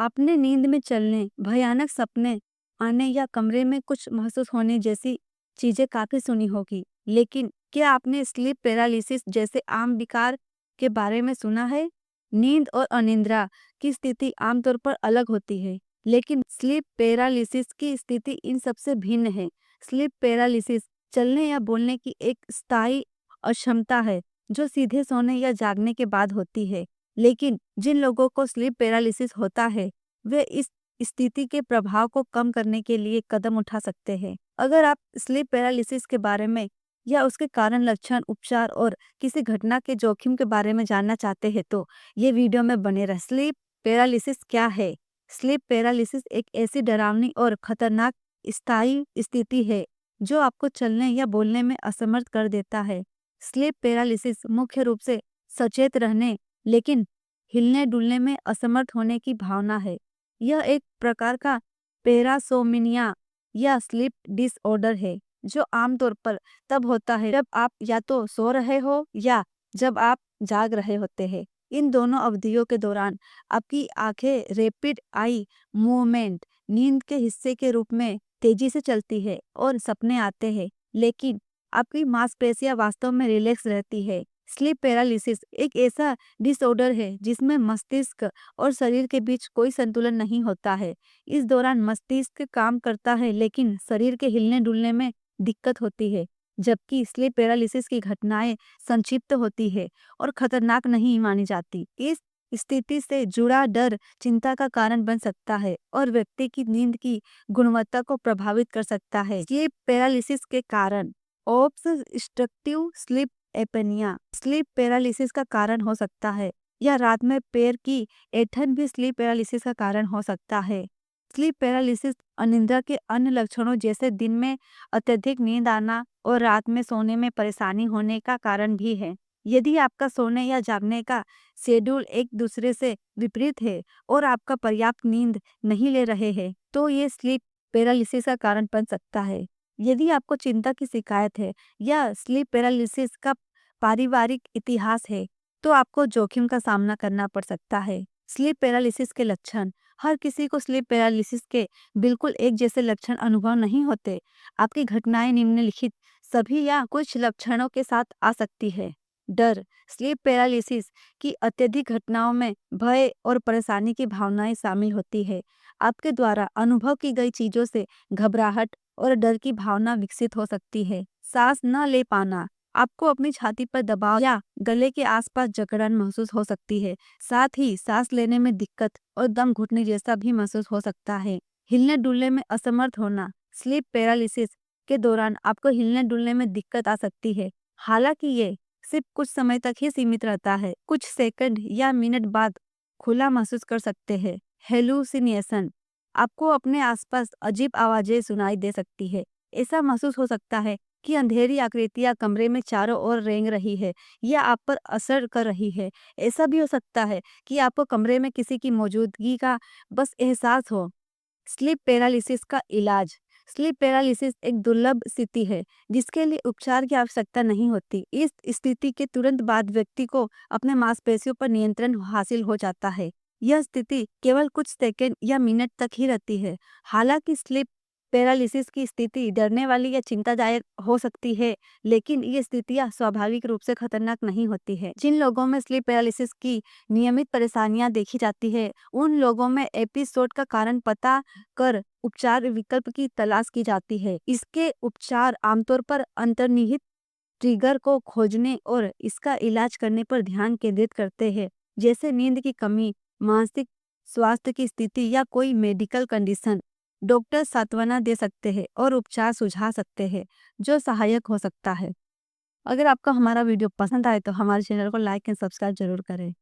आपने नींद में चलने, भयानक सपने आने या कमरे में कुछ महसूस होने जैसी चीजें काफी सुनी होगी, लेकिन क्या आपने स्लीप पैरालिसिस जैसे आम विकार के बारे में सुना है? नींद और अनिद्रा की स्थिति आमतौर पर अलग होती है, लेकिन स्लीप पैरालिसिस की स्थिति इन सबसे भिन्न है। स्लीप पैरालिसिस चलने या बोलने की एक स्थायी अक्षमता है, जो सीधे सोने या जागने के बाद होती है। लेकिन जिन लोगों को स्लीप पैरालिसिस होता है, वे इस स्थिति के प्रभाव को कम करने के लिए कदम उठा सकते हैं। अगर आप स्लीप पैरालिसिस के बारे में या उसके कारण, लक्षण, उपचार और किसी घटना के जोखिम के बारे में जानना चाहते हैं तो ये वीडियो में बने रहे। स्लीप पैरालिसिस क्या है? स्लीप पैरालिसिस एक ऐसी डरावनी और खतरनाक स्थायी स्थिति है जो आपको चलने या बोलने में असमर्थ कर देता है। स्लीप पैरालिसिस मुख्य रूप से सचेत रहने लेकिन हिलने डुलने में असमर्थ होने की भावना है। यह एक प्रकार का पैरासोमिनिया या स्लीप डिसऑर्डर है, जो आमतौर पर तब होता है जब आप या तो सो रहे हो या जब आप जाग रहे होते हैं। इन दोनों अवधियों के दौरान आपकी आंखें रैपिड आई मूवमेंट नींद के हिस्से के रूप में तेजी से चलती है और सपने आते हैं, लेकिन आपकी मांसपेशियां वास्तव में रिलैक्स रहती है। स्लीप पैरालिसिस एक ऐसा डिसऑर्डर है जिसमें मस्तिष्क और शरीर के बीच कोई संतुलन नहीं होता है। इस दौरान मस्तिष्क काम करता है लेकिन शरीर के हिलने डुलने में दिक्कत होती है, जबकि स्लीप पैरालिसिस की घटनाएं संक्षिप्त होती है और खतरनाक नहीं मानी जाती। इस स्थिति से जुड़ा डर चिंता का कारण बन सकता है और व्यक्ति की नींद की गुणवत्ता को प्रभावित कर सकता है। स्लीप पैरालिसिस के कारण obstructive sleep apnoea sleep paralysis का कारण हो सकता है, या रात में पैर की ऐंठन भी स्लीप पैरालिसिस का कारण हो सकता है। स्लीप पैरालिसिस अनिद्रा के अन्य लक्षणों जैसे दिन में अत्यधिक नींद आना और रात में सोने में परेशानी होने का कारण भी है। यदि आपका सोने या जागने का शेड्यूल एक दूसरे से विपरीत है और आपका पर्याप्त नींद नहीं ले रहे हैं, तो ये स्लीप पैरालिसिस का कारण बन सकता है। यदि आपको चिंता की शिकायत है या स्लीप पैरालिसिस का पारिवारिक इतिहास है, तो आपको जोखिम का सामना करना पड़ सकता है। स्लीप पैरालिसिस के लक्षण। हर किसी को स्लीप पैरालिसिस के बिल्कुल एक जैसे लक्षण अनुभव नहीं होते। आपकी घटनाएं निम्नलिखित सभी या कुछ लक्षणों के साथ आ सकती है। डर। स्लीप पैरालिसिस की अत्यधिक घटनाओं में भय और परेशानी की भावनाएं शामिल होती है। आपके द्वारा अनुभव की गई चीजों से घबराहट और डर की भावना विकसित हो सकती है। सांस न ले पाना। आपको अपनी छाती पर दबाव या गले के आसपास जकड़न महसूस हो सकती है। साथ ही सांस लेने में दिक्कत और दम घुटने जैसा भी महसूस हो सकता है। हिलने डुलने में असमर्थ होना। स्लीप पैरालिसिस के दौरान आपको हिलने डुलने में दिक्कत आ सकती है, हालांकि ये सिर्फ कुछ समय तक ही सीमित रहता है। कुछ सेकंड या मिनट बाद खुला महसूस कर सकते हैं। हेलुसिनेशन। आपको अपने आसपास अजीब आवाजें सुनाई दे सकती है। ऐसा महसूस हो सकता है कि अंधेरी आकृतियां कमरे में चारों ओर रेंग रही है या आप पर असर कर रही है। ऐसा भी हो सकता है कि आपको कमरे में किसी की मौजूदगी का बस एहसास हो। स्लीप पैरालिसिस का इलाज। स्लीप पैरालिसिस एक दुर्लभ स्थिति है जिसके लिए उपचार की आवश्यकता नहीं होती। इस स्थिति के तुरंत बाद व्यक्ति को अपने मांसपेशियों पर नियंत्रण हासिल हो जाता है। यह स्थिति केवल कुछ सेकंड या मिनट तक ही रहती है। हालांकि स्लीप पैरालिसिस की स्थिति डरने वाली या चिंतादायक हो सकती है, लेकिन ये स्थितियां स्वाभाविक रूप से खतरनाक नहीं होती है। जिन लोगों में स्लीप पैरालिसिस की नियमित परेशानियां देखी जाती है, उन लोगों में एपिसोड का कारण पता कर उपचार विकल्प की तलाश की जाती है। इसके उपचार आमतौर पर अंतर्निहित ट्रिगर को खोजने और इसका इलाज करने पर ध्यान केंद्रित करते हैं, जैसे नींद की कमी, मानसिक स्वास्थ्य की स्थिति या कोई मेडिकल कंडीशन। डॉक्टर सांत्वना दे सकते हैं और उपचार सुझा सकते हैं जो सहायक हो सकता है। अगर आपको हमारा वीडियो पसंद आए तो हमारे चैनल को लाइक एंड सब्सक्राइब जरूर करें।